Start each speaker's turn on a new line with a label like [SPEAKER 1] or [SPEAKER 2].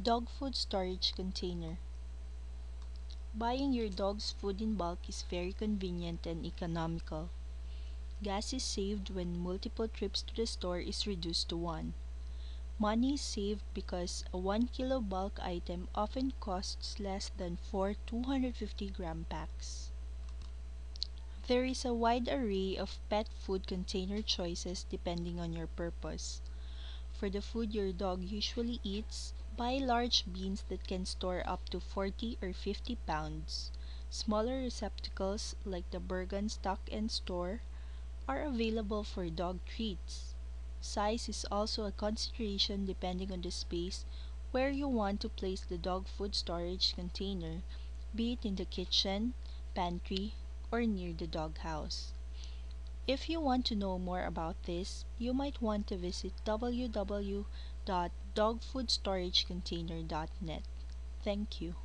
[SPEAKER 1] Dog food storage container. Buying your dog's food in bulk is very convenient and economical. Gas is saved when multiple trips to the store is reduced to one. Money is saved because a 1 kilo bulk item often costs less than 4 250-gram packs. There is a wide array of pet food container choices depending on your purpose. For the food your dog usually eats, buy large bins that can store up to 40 or 50 pounds. Smaller receptacles like the Bergen Stock and Store are available for dog treats. Size is also a consideration depending on the space where you want to place the dog food storage container, be it in the kitchen, pantry, or near the dog house. If you want to know more about this, you might want to visit www.dogfoodstoragecontainer.net. Thank you.